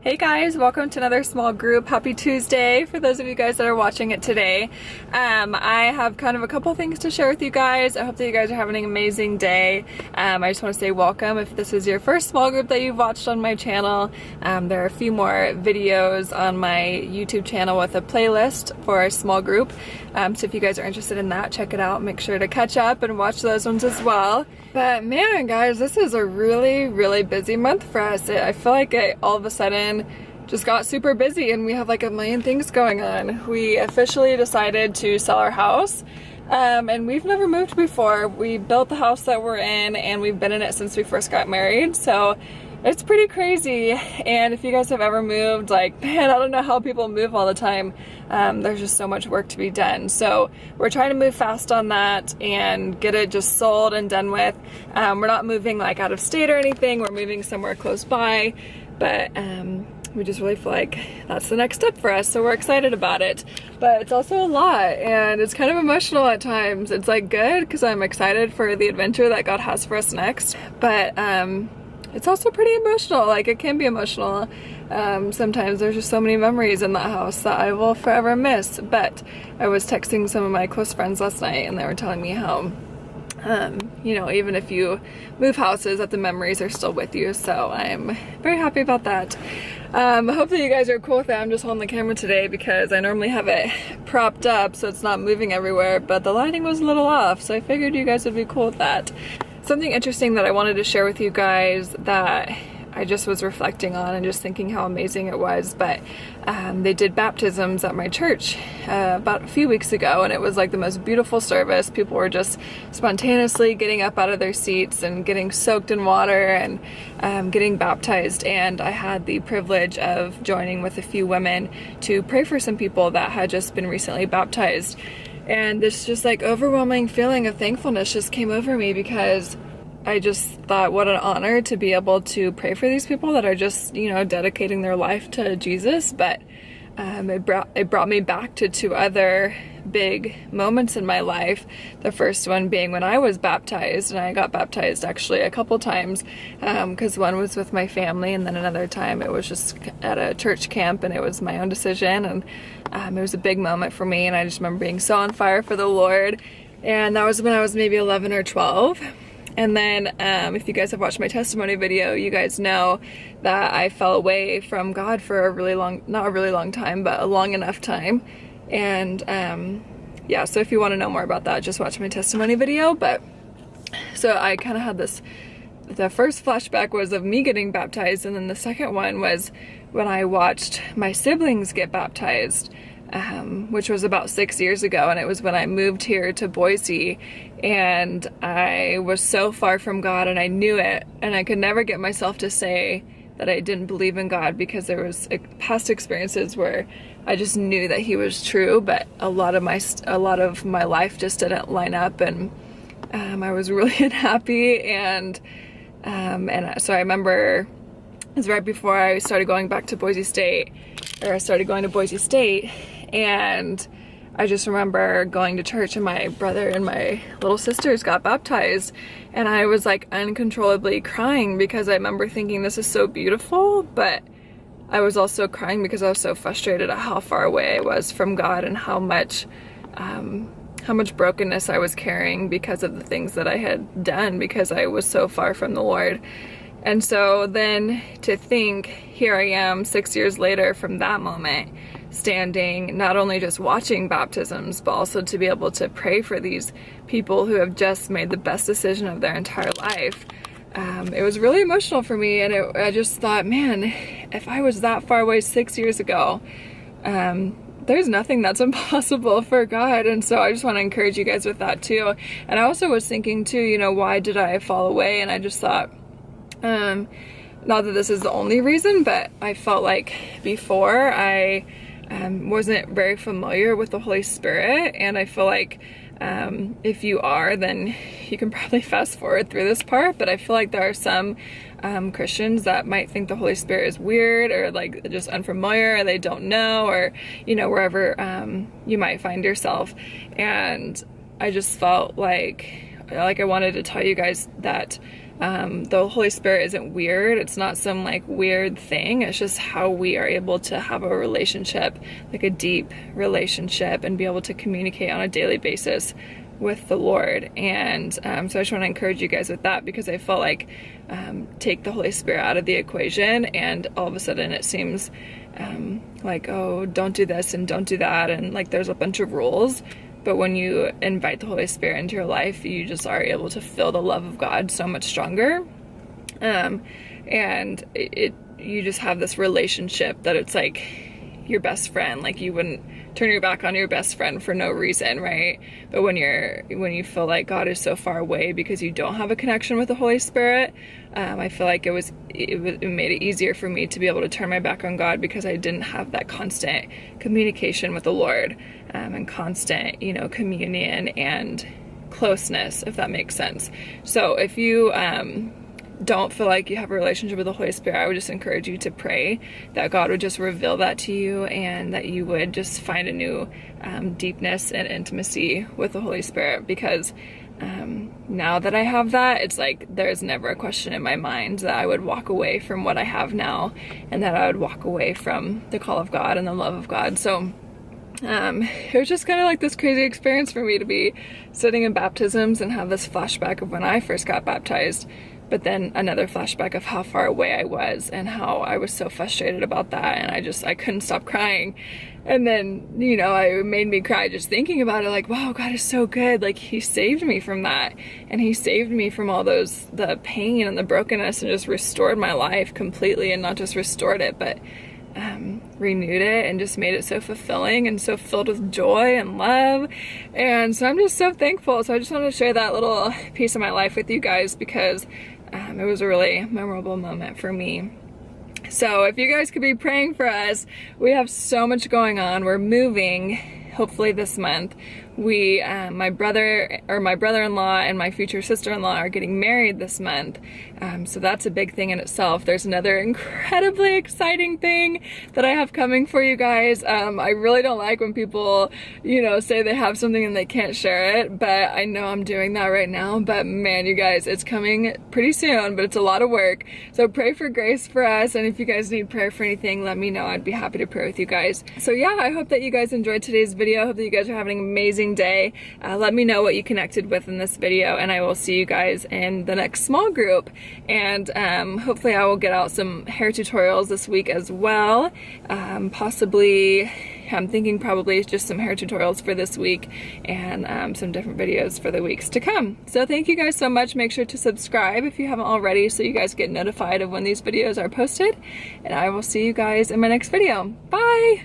Hey guys, welcome to another small group. Happy Tuesday for those of you guys that are watching it today. I have kind of a couple things to share with you guys. I hope that you guys are having an amazing day. I just want to say welcome if this is your first small group that you've watched on my channel. There are a few more videos on my YouTube channel with a playlist for a small group. So if you guys are interested in that, check it out. Make sure to catch up and watch those ones as well. But man, guys, this is a really busy month for us. I feel like all of a sudden just got super busy and we have like a million things going on. We officially decided to sell our house, and we've never moved before. We built the house that we're in and we've been in it since we first got married, so it's pretty crazy. And if you guys have ever moved, like, man, I don't know how people move all the time. There's just so much work to be done. So we're trying to move fast on that and get it just sold and done with. We're not moving like out of state or anything. We're moving somewhere close by, but we just really feel like that's the next step for us, so we're excited about it. But it's also a lot and it's kind of emotional at times. It's like good because I'm excited for the adventure that God has for us next, but it's also pretty emotional. Like, it can be emotional. Sometimes there's just so many memories in that house that I will forever miss. But I was texting some of my close friends last night and they were telling me how you know, even if you move houses, that the memories are still with you. So I'm very happy about that. Hopefully you guys are cool with that. I'm just holding the camera today because I normally have it propped up so it's not moving everywhere, but the lighting was a little off, so I figured you guys would be cool with that. Something interesting that I wanted to share with you guys that I just was reflecting on and just thinking how amazing it was, but they did baptisms at my church about a few weeks ago, and it was like the most beautiful service. People were just spontaneously getting up out of their seats and getting soaked in water and getting baptized, and I had the privilege of joining with a few women to pray for some people that had just been recently baptized. And this just like overwhelming feeling of thankfulness just came over me because I just thought what an honor to be able to pray for these people that are just, you know, dedicating their life to Jesus. But it brought me back to two other big moments in my life. The first one being when I was baptized, and I got baptized actually a couple times, because one was with my family and then another time it was just at a church camp and it was my own decision, and it was a big moment for me, and I just remember being so on fire for the Lord. And that was when I was maybe 11 or 12. And then if you guys have watched my testimony video, you guys know that I fell away from God for a really long, not a really long time, but a long enough time. And yeah, so if you want to know more about that, just watch my testimony video. But so I kind of had this, the first flashback was of me getting baptized, and then the second one was when I watched my siblings get baptized, which was about 6 years ago, and it was when I moved here to Boise, and I was so far from God, and I knew it, and I could never get myself to say that I didn't believe in God, because there was past experiences where I just knew that He was true, but a lot of my life just didn't line up, and I was really unhappy, and so I remember it was right before I started going back to Boise State, or I started going to Boise State, and I just remember going to church and my brother and my little sisters got baptized, and I was like uncontrollably crying because I remember thinking this is so beautiful, but I was also crying because I was so frustrated at how far away I was from God and how much brokenness I was carrying because of the things that I had done, because I was so far from the Lord. And so then to think, here I am 6 years later from that moment, standing, not only just watching baptisms, but also to be able to pray for these people who have just made the best decision of their entire life. It was really emotional for me, and I just thought, man, if I was that far away 6 years ago, there's nothing that's impossible for God. And so I just want to encourage you guys with that too. And I also was thinking too, you know, why did I fall away? And I just thought, not that this is the only reason, but I felt like before I wasn't very familiar with the Holy Spirit, and I feel like if you are, then you can probably fast forward through this part, but I feel like there are some Christians that might think the Holy Spirit is weird, or like just unfamiliar, or they don't know, or you know, wherever you might find yourself. And I just felt like I wanted to tell you guys that The Holy Spirit isn't weird. It's not some like weird thing. It's just how we are able to have a relationship, like a deep relationship, and be able to communicate on a daily basis with the Lord. And so I just want to encourage you guys with that, because I felt like take the Holy Spirit out of the equation and all of a sudden it seems like, oh, don't do this and don't do that, and like there's a bunch of rules. But when you invite the Holy Spirit into your life, you just are able to feel the love of God so much stronger. And you just have this relationship that it's like your best friend. Like you wouldn't turn your back on your best friend for no reason, right? But when you feel like God is so far away because you don't have a connection with the Holy Spirit, I feel like it made it easier for me to be able to turn my back on God, because I didn't have that constant communication with the Lord, and constant, communion and closeness, if that makes sense. So if you don't feel like you have a relationship with the Holy Spirit, I would just encourage you to pray that God would just reveal that to you, and that you would just find a new deepness and intimacy with the Holy Spirit. Because now that I have that, it's like there's never a question in my mind that I would walk away from what I have now, and that I would walk away from the call of God and the love of God. So it was just kind of like this crazy experience for me to be sitting in baptisms and have this flashback of when I first got baptized, but then another flashback of how far away I was and how I was so frustrated about that, and I couldn't stop crying. And then, it made me cry just thinking about it, like, wow, God is so good. Like, he saved me from that, and he saved me from all the pain and the brokenness, and just restored my life completely, and not just restored it, but renewed it, and just made it so fulfilling and so filled with joy and love. And so I'm just so thankful. So I just wanted to share that little piece of my life with you guys, because it was a really memorable moment for me. So if you guys could be praying for us, we have so much going on. We're moving hopefully this month. My brother-in-law and my future sister-in-law are getting married this month. So that's a big thing in itself. There's another incredibly exciting thing that I have coming for you guys. I really don't like when people, say they have something and they can't share it, but I know I'm doing that right now. But man, you guys, it's coming pretty soon, but it's a lot of work. So pray for grace for us. And if you guys need prayer for anything, let me know. I'd be happy to pray with you guys. So yeah, I hope that you guys enjoyed today's video. I hope that you guys are having an amazing day. Let me know what you connected with in this video, and I will see you guys in the next small group. And hopefully I will get out some hair tutorials this week as well. Possibly, I'm thinking probably just some hair tutorials for this week, and some different videos for the weeks to come. So thank you guys so much. Make sure to subscribe if you haven't already, so you guys get notified of when these videos are posted. And I will see you guys in my next video. Bye!